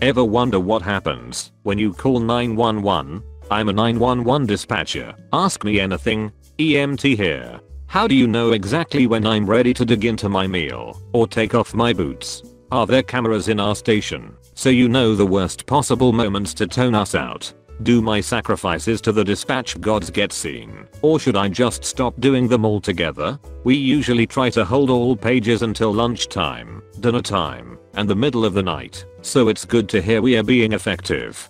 Ever wonder what happens when you call 911? I'm a 911 dispatcher. Ask me anything. EMT here. How do you know exactly when I'm ready to dig into my meal or take off my boots? Are there cameras in our station so you know the worst possible moments to tone us out? Do my sacrifices to the dispatch gods get seen, or should I just stop doing them altogether? We usually try to hold all pages until lunchtime, dinner time, and the middle of the night, so it's good to hear we are being effective.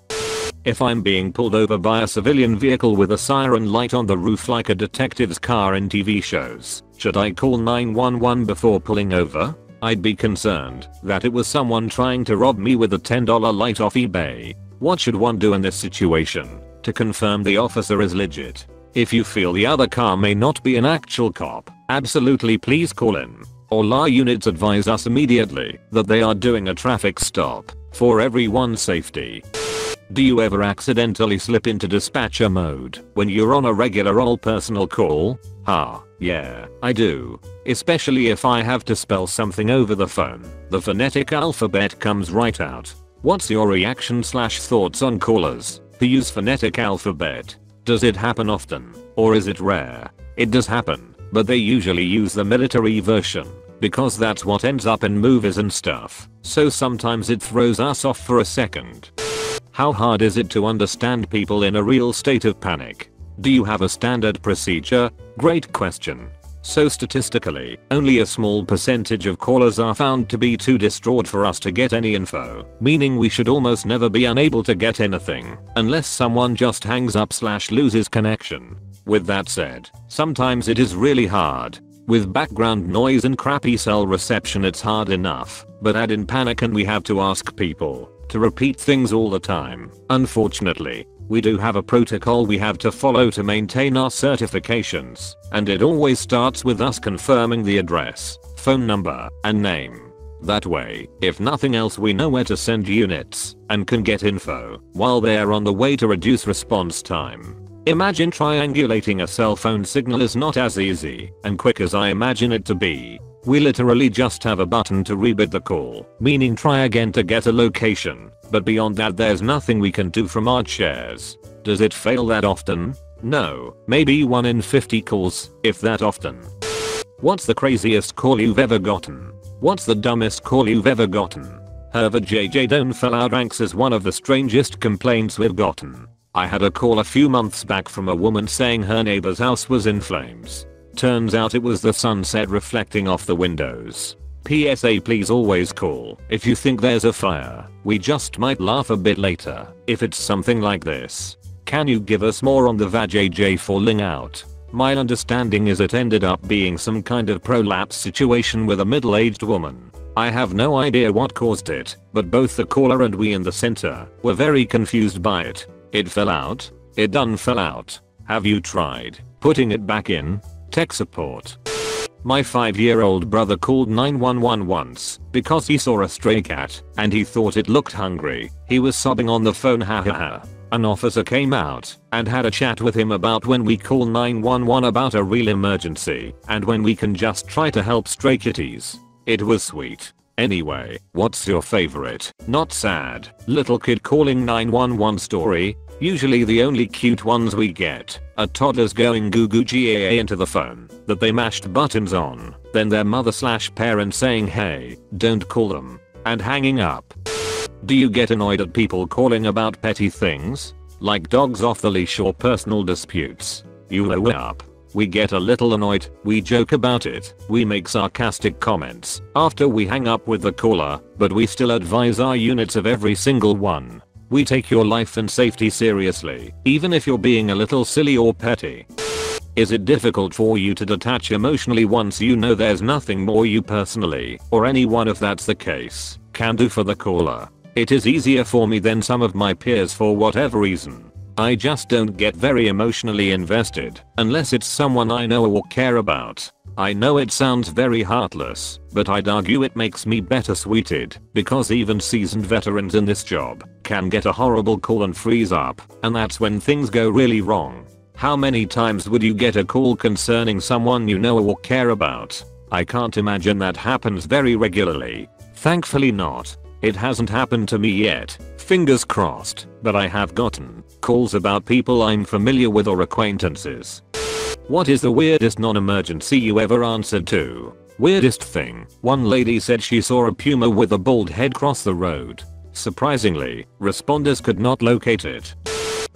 If I'm being pulled over by a civilian vehicle with a siren light on the roof like a detective's car in TV shows, should I call 911 before pulling over? I'd be concerned that it was someone trying to rob me with a $10 light off eBay. What should one do in this situation to confirm the officer is legit? If you feel the other car may not be an actual cop, absolutely please call in. All our units advise us immediately that they are doing a traffic stop for everyone's safety. Do you ever accidentally slip into dispatcher mode when you're on a regular old personal call? Yeah, I do. Especially if I have to spell something over the phone. The phonetic alphabet comes right out. What's your reaction/thoughts on callers who use phonetic alphabet? Does it happen often, or is it rare? It does happen, but they usually use the military version because that's what ends up in movies and stuff, so sometimes it throws us off for a second. How hard is it to understand people in a real state of panic? Do you have a standard procedure? Great question. So statistically, only a small percentage of callers are found to be too distraught for us to get any info, meaning we should almost never be unable to get anything, unless someone just hangs up/loses connection. With that said, sometimes it is really hard. With background noise and crappy cell reception it's hard enough, but add in panic and we have to ask people to repeat things all the time. Unfortunately, we do have a protocol we have to follow to maintain our certifications, and it always starts with us confirming the address, phone number, and name. That way, if nothing else we know where to send units and can get info while they're on the way to reduce response time. Imagine triangulating a cell phone signal is not as easy and quick as I imagine it to be. We literally just have a button to rebit the call, meaning try again to get a location, but beyond that there's nothing we can do from our chairs. Does it fail that often? No, maybe 1 in 50 calls, if that often. What's the craziest call you've ever gotten? What's the dumbest call you've ever gotten? However, JJ don't fell out ranks as one of the strangest complaints we've gotten. I had a call a few months back from a woman saying her neighbor's house was in flames. Turns out it was the sunset reflecting off the windows. PSA, please always call if you think there's a fire. We just might laugh a bit later if it's something like this. Can you give us more on the vajayjay falling out? My understanding is it ended up being some kind of prolapse situation with a middle-aged woman. I have no idea what caused it, but both the caller and we in the center were very confused by it. It fell out? It done fell out. Have you tried putting it back in? Tech support. My 5-year-old brother called 911 once because he saw a stray cat and he thought it looked hungry. He was sobbing on the phone, hahaha. An officer came out and had a chat with him about when we call 911 about a real emergency and when we can just try to help stray kitties. It was sweet. Anyway, what's your favorite, not sad, little kid calling 911 story? Usually the only cute ones we get are toddlers going goo goo gaa into the phone that they mashed buttons on, then their mother/parent saying hey, don't call them, and hanging up. Do you get annoyed at people calling about petty things? Like dogs off the leash or personal disputes? You blow up. We get a little annoyed, we joke about it, we make sarcastic comments after we hang up with the caller, but we still advise our units of every single one. We take your life and safety seriously, even if you're being a little silly or petty. Is it difficult for you to detach emotionally once you know there's nothing more you personally, or anyone if that's the case, can do for the caller? It is easier for me than some of my peers for whatever reason. I just don't get very emotionally invested unless it's someone I know or care about. I know it sounds very heartless, but I'd argue it makes me better sweeted because even seasoned veterans in this job can get a horrible call and freeze up, and that's when things go really wrong. How many times would you get a call concerning someone you know or care about? I can't imagine that happens very regularly. Thankfully not. It hasn't happened to me yet, fingers crossed, but I have gotten calls about people I'm familiar with or acquaintances. What is the weirdest non-emergency you ever answered to? Weirdest thing, one lady said she saw a puma with a bald head cross the road. Surprisingly, responders could not locate it.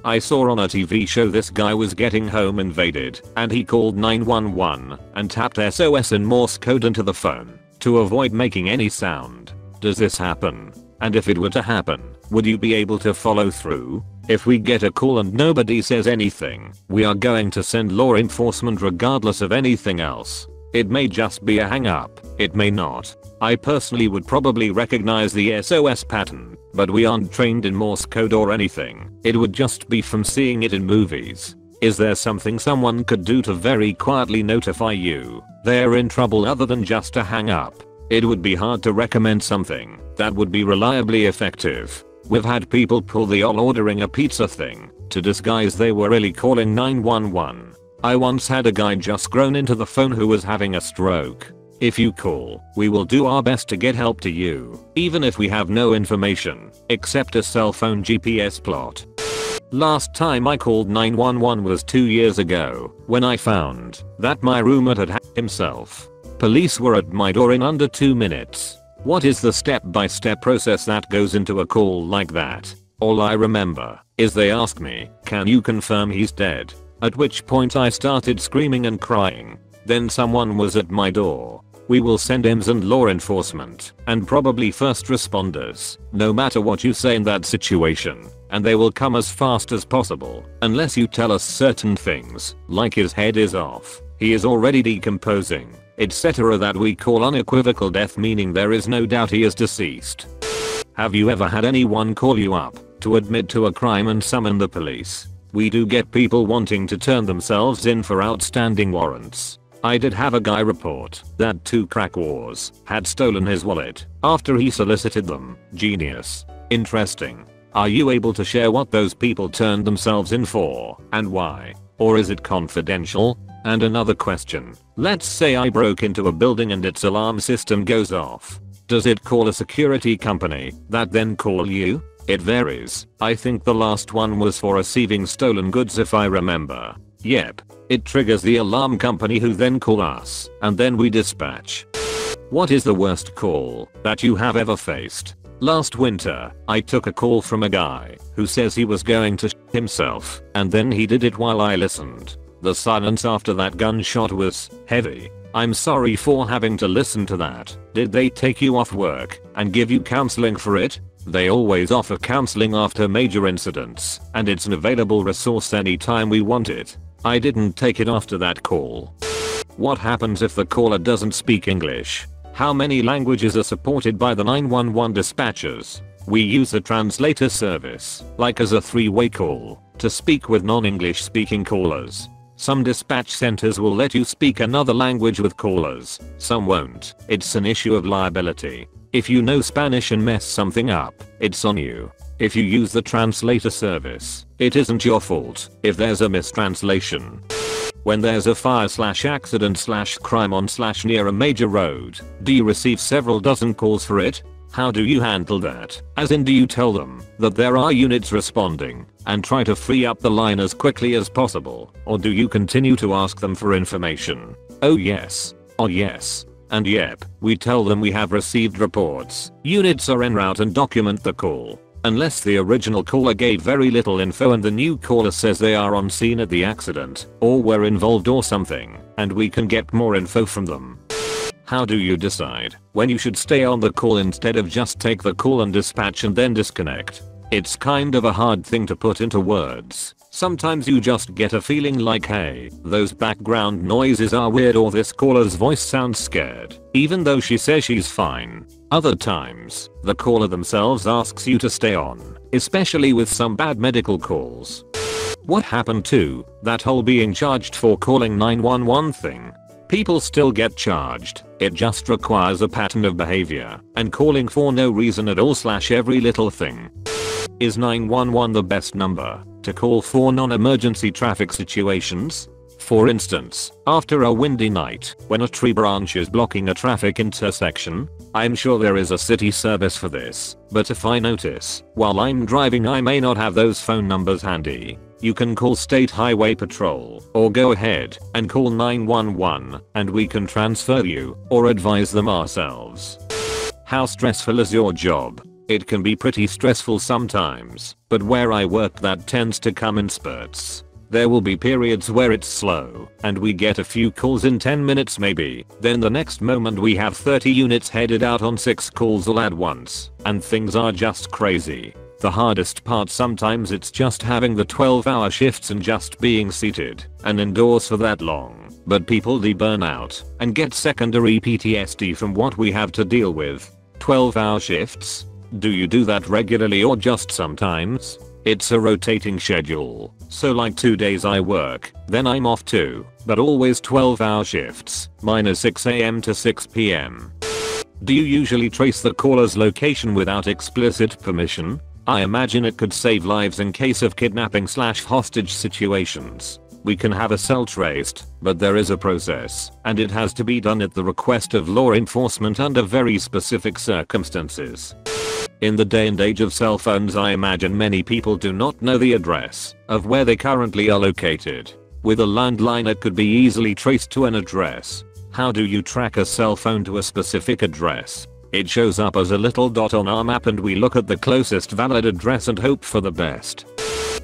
I saw on a TV show this guy was getting home invaded and he called 911 and tapped SOS in Morse code into the phone to avoid making any sound. Does this happen? And if it were to happen, would you be able to follow through? If we get a call and nobody says anything, we are going to send law enforcement regardless of anything else. It may just be a hang up, it may not. I personally would probably recognize the SOS pattern, but we aren't trained in Morse code or anything. It would just be from seeing it in movies. Is there something someone could do to very quietly notify you they're in trouble other than just a hang up? It would be hard to recommend something that would be reliably effective. We've had people pull the "all ordering a pizza" thing to disguise they were really calling 911. I once had a guy just groan into the phone who was having a stroke. If you call, we will do our best to get help to you, even if we have no information, except a cell phone GPS plot. Last time I called 911 was 2 years ago, when I found that my roommate had hacked himself. Police were at my door in under 2 minutes. What is the step-by-step process that goes into a call like that? All I remember is they asked me, "Can you confirm he's dead?" At which point I started screaming and crying. Then someone was at my door. We will send EMS and law enforcement, and probably first responders, no matter what you say in that situation, and they will come as fast as possible, unless you tell us certain things, like his head is off, he is already decomposing, etc. that we call unequivocal death, meaning there is no doubt he is deceased. Have you ever had anyone call you up to admit to a crime and summon the police? We do get people wanting to turn themselves in for outstanding warrants. I did have a guy report that 2 crack wars had stolen his wallet after he solicited them. Genius. Interesting. Are you able to share what those people turned themselves in for and why? Or is it confidential? And another question. Let's say I broke into a building and its alarm system goes off. Does it call a security company that then call you? It varies. I think the last one was for receiving stolen goods if I remember. Yep. It triggers the alarm company who then call us, and then we dispatch. What is the worst call that you have ever faced? Last winter, I took a call from a guy who says he was going to shit himself, and then he did it while I listened. The silence after that gunshot was heavy. I'm sorry for having to listen to that. Did they take you off work and give you counseling for it? They always offer counseling after major incidents, and it's an available resource anytime we want it. I didn't take it after that call. What happens if the caller doesn't speak English? How many languages are supported by the 911 dispatchers? We use a translator service, like as a 3-way call, to speak with non-English speaking callers. Some dispatch centers will let you speak another language with callers, some won't. It's an issue of liability. If you know Spanish and mess something up, it's on you. If you use the translator service, it isn't your fault if there's a mistranslation. When there's a fire/accident/crime on/near a major road, do you receive several dozen calls for it? How do you handle that? As in, do you tell them that there are units responding and try to free up the line as quickly as possible? Or do you continue to ask them for information? Oh yes. Oh yes. And yep, we tell them we have received reports. Units are en route and document the call. Unless the original caller gave very little info and the new caller says they are on scene at the accident, or were involved or something, and we can get more info from them. How do you decide when you should stay on the call instead of just take the call and dispatch and then disconnect? It's kind of a hard thing to put into words. Sometimes you just get a feeling like, hey, those background noises are weird, or this caller's voice sounds scared, even though she says she's fine. Other times, the caller themselves asks you to stay on, especially with some bad medical calls. What happened to that whole being charged for calling 911 thing? People still get charged. It just requires a pattern of behavior and calling for no reason at all / every little thing. Is 911 the best number to call for non-emergency traffic situations? For instance, after a windy night, when a tree branch is blocking a traffic intersection, I'm sure there is a city service for this, but if I notice while I'm driving I may not have those phone numbers handy, you can call State Highway Patrol, or go ahead and call 911 and we can transfer you or advise them ourselves. How stressful is your job? It can be pretty stressful sometimes, but where I work that tends to come in spurts. There will be periods where it's slow, and we get a few calls in 10 minutes maybe, then the next moment we have 30 units headed out on 6 calls all at once, and things are just crazy. The hardest part sometimes it's just having the 12-hour shifts and just being seated and indoors for that long, but people do burn out and get secondary PTSD from what we have to deal with. 12-hour shifts? Do you do that regularly or just sometimes? It's a rotating schedule, so like 2 days I work, then I'm off too, but always 12-hour shifts, minus 6 AM to 6 PM. Do you usually trace the caller's location without explicit permission? I imagine it could save lives in case of kidnapping/hostage situations. We can have a cell traced, but there is a process, and it has to be done at the request of law enforcement under very specific circumstances. In the day and age of cell phones, I imagine many people do not know the address of where they currently are located. With a landline it could be easily traced to an address. How do you track a cell phone to a specific address? It shows up as a little dot on our map and we look at the closest valid address and hope for the best.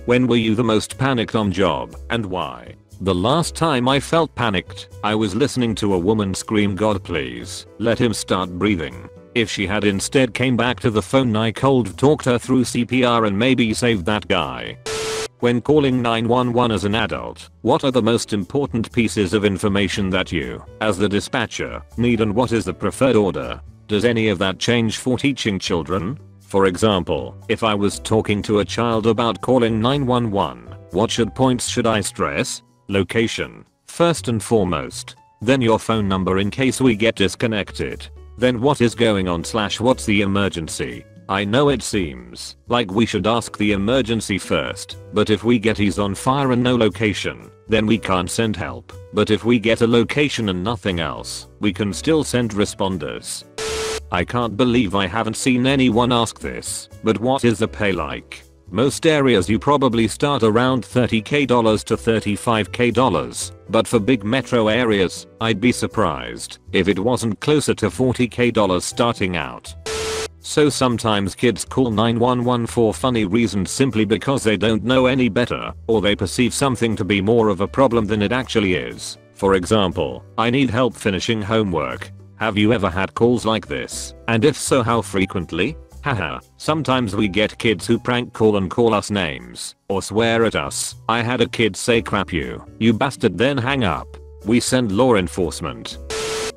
When were you the most panicked on job, and why? The last time I felt panicked, I was listening to a woman scream, "God please, let him start breathing." If she had instead came back to the phone, I cold talked her through CPR and maybe saved that guy. When calling 911 as an adult, what are the most important pieces of information that you, as the dispatcher, need, and what is the preferred order? Does any of that change for teaching children? For example, if I was talking to a child about calling 911, what points should I stress? Location, first and foremost. Then your phone number in case we get disconnected. Then what is going on / what's the emergency? I know it seems like we should ask the emergency first, but if we get he's on fire and no location, then we can't send help. But if we get a location and nothing else, we can still send responders. I can't believe I haven't seen anyone ask this, but what is the pay like? Most areas you probably start around $30k to $35k, but for big metro areas, I'd be surprised if it wasn't closer to $40k starting out. So sometimes kids call 911 for funny reasons simply because they don't know any better, or they perceive something to be more of a problem than it actually is. For example, I need help finishing homework. Have you ever had calls like this? And if so, how frequently? Haha, sometimes we get kids who prank call and call us names, or swear at us. I had a kid say "crap you bastard," then hang up. We send law enforcement.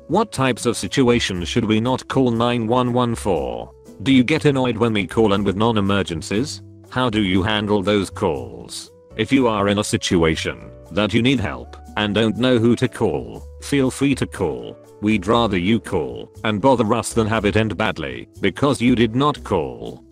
What types of situations should we not call 911 for? Do you get annoyed when we call in with non-emergencies? How do you handle those calls? If you are in a situation that you need help and don't know who to call, feel free to call. We'd rather you call and bother us than have it end badly because you did not call.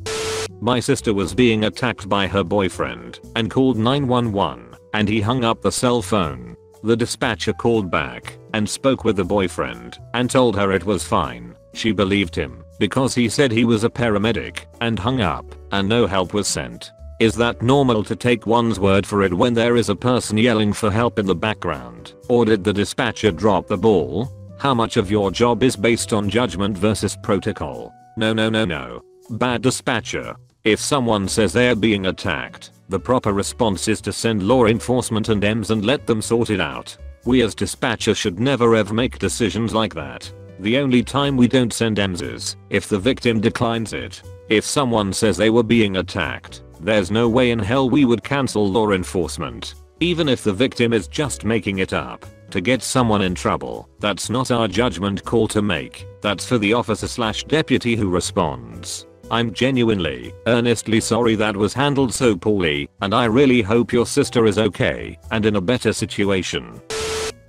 My sister was being attacked by her boyfriend and called 911, and he hung up the cell phone. The dispatcher called back and spoke with the boyfriend and told her it was fine. She believed him because he said he was a paramedic, and hung up, and no help was sent. Is that normal to take one's word for it when there is a person yelling for help in the background? Or did the dispatcher drop the ball? How much of your job is based on judgment versus protocol? No. Bad dispatcher. If someone says they're being attacked, the proper response is to send law enforcement and EMS and let them sort it out. We as dispatcher should never ever make decisions like that. The only time we don't send EMS is if the victim declines it. If someone says they were being attacked, there's no way in hell we would cancel law enforcement. Even if the victim is just making it up to get someone in trouble, that's not our judgment call to make. That's for the officer/deputy who responds. I'm genuinely, earnestly sorry that was handled so poorly, and I really hope your sister is okay and in a better situation.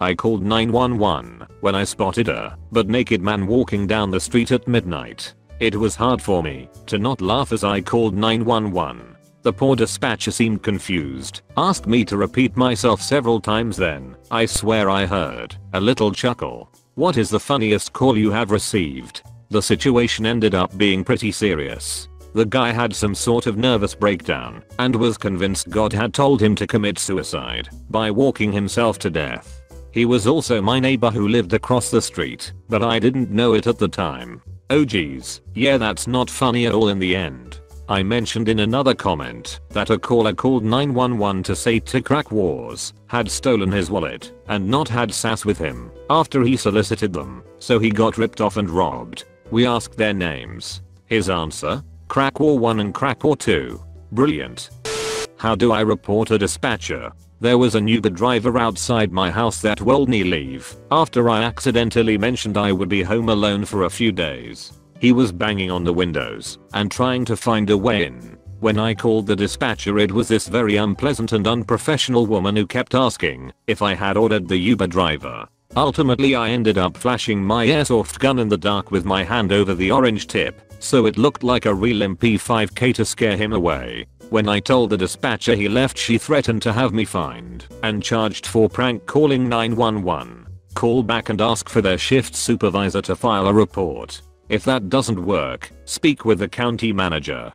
I called 911 when I spotted a butt-naked man walking down the street at midnight. It was hard for me to not laugh as I called 911. The poor dispatcher seemed confused, asked me to repeat myself several times, then I swear I heard a little chuckle. What is the funniest call you have received? The situation ended up being pretty serious. The guy had some sort of nervous breakdown and was convinced God had told him to commit suicide by walking himself to death. He was also my neighbor who lived across the street, but I didn't know it at the time. Oh geez, yeah, that's not funny at all in the end. I mentioned in another comment that a caller called 911 to say Tic-Rac Wars had stolen his wallet and not had SAS with him after he solicited them, so he got ripped off and robbed. We asked their names. His answer? Crack War 1 and Crack War 2. Brilliant. How do I report a dispatcher? There was an Uber driver outside my house that told me leave after I accidentally mentioned I would be home alone for a few days. He was banging on the windows and trying to find a way in. When I called the dispatcher, it was this very unpleasant and unprofessional woman who kept asking if I had ordered the Uber driver. Ultimately, I ended up flashing my airsoft gun in the dark with my hand over the orange tip, so it looked like a real MP5K to scare him away. When I told the dispatcher he left, she threatened to have me fined and charged for prank calling 911. Call back and ask for their shift supervisor to file a report. If that doesn't work, speak with the county manager.